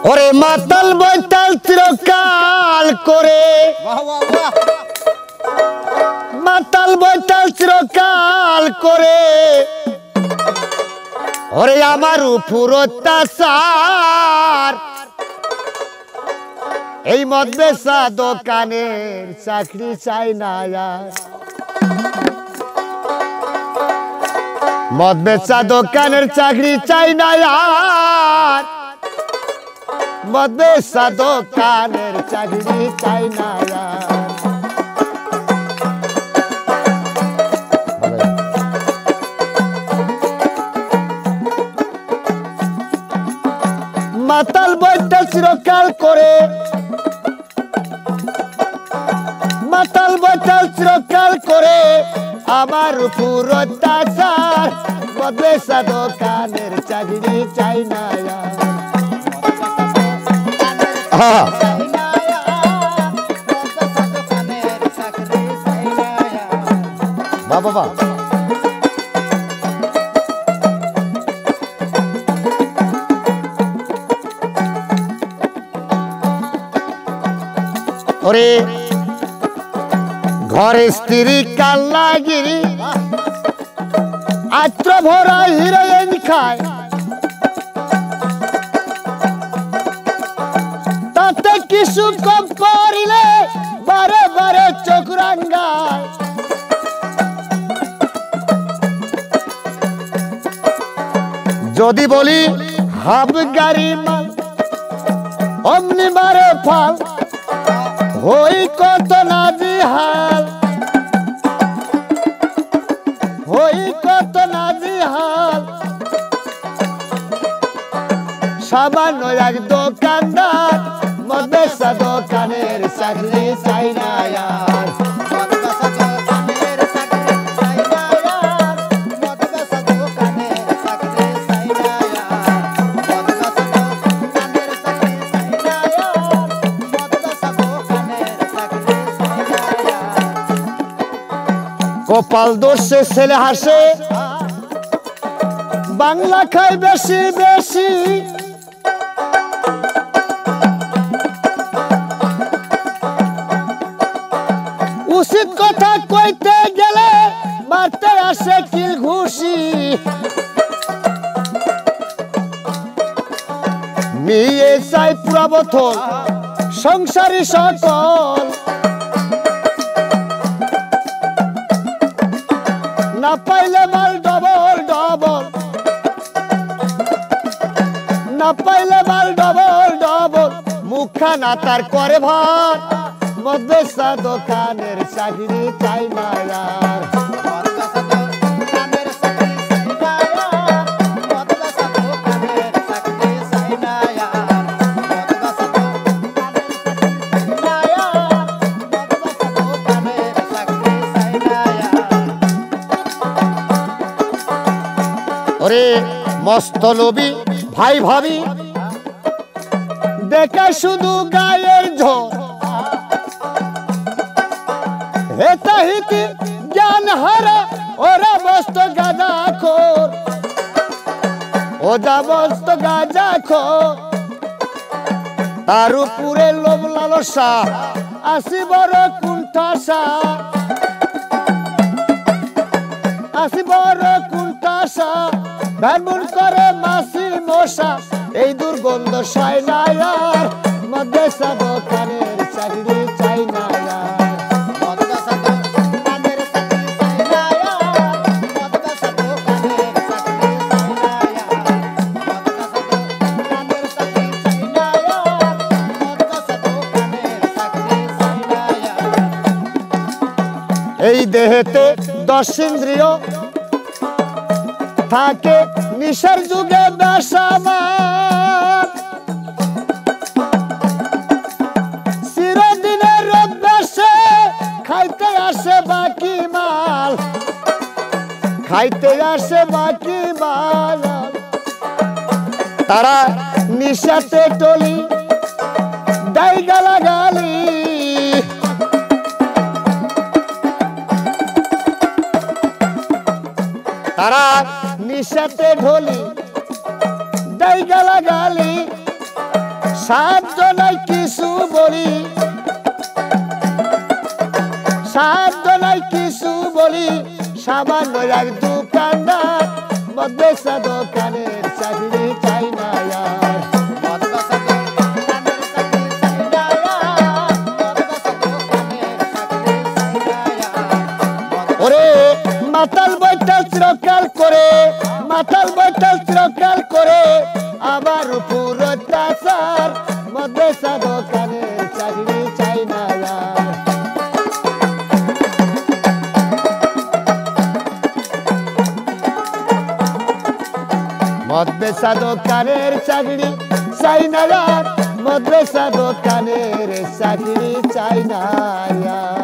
ওরে মাতাল বৈতাল চিরকাল করে মাতাল বৈতাল চিরকাল করে ওরে আমার উপর অত্যাচার এই মদ বেচা দোকানের চাকরি চাই না আর মদ বেচা দোকানের চাকরি চাই না আর মদ বেচা দোকানের চাকরি চাই না আর মাতাল বৈতাল চিরকাল করে মাতাল বৈতাল চিরকাল করে আমার উপর অত্যাচার মদ বেচা দোকানের চাকরি চাই না বাবা ওরে ঘরে স্ত্রী কাল্লাগিরি আত্র ভরা হিরোইন খায় তাতে কিছু কম করিলে বারে বারে চোখ রাঙ্গায় যদি বলি হাফ গাড়ি মাল অমনি মারে ফাল হই কত নাজিহাল হই কত নাজিহাল সামান্য এক দোকানদার মদ বেচা দোকানের চাকরি চাই না আর কপাল দোষে ছেলে হাসে বাংলা খায় বেশি বেশি উচিত কথা কইতে গেলে মারতে আসে কিল ঘুষি নিয়ে চাই পুরা বোতল সংসারী সকল না পাইলে মাল ডবল ডবল না পাইলে মাল ডবল ডবল মুখখানা তার করে ভার মদ বেচা দোকানের চাকরি চাই না আর ওরে মস্ত লোভী ভাই ভাবি দেখে শুধু গায়ের ঝোল হেতাহিতি জ্ঞান হারা ওরা মস্ত গাঁজা খোর ওরা মস্ত গাঁজা খোর তার উপরে লোভ লালসা আসি বড় কুণ্ঠাসা আসি বড় কুণ্ঠাসা ভ্যানমুন করে মাসি মশা এই দুর্গন্ধ সাই না আর মদ বেচা দোকানের চাকরি চাই না এই দেহেতে 10 ইন্দ্রিয় থাকে নিশার যুগে বেসামাল চিরদিনের অভ্যাসে খাইতে আসে বাকি মাল খাইতে আসে বাকি মাল তারা নিশাতে টলি দেয় গালাগালি তারা নিশাতে ঢলি দেই গালাগালি সাধ্য নাই কিছু বলি সাধ্য নাই কিছু বলি সামান্য এক দোকানদার মদ্রেসা দোকানের চাকরি চাই না আর ওরে মাতাল বৈঠাল চিরকাল করে মাতাল বৈঠাল চিরকাল করে আবার উপর অত্যাচার মদ্রেসা দোকানের চাকরি চাই না আর মদ্রেসা দোকানের চাকরি চাই না আর মদ্রেসা দোকানের চাকরি চাই না আর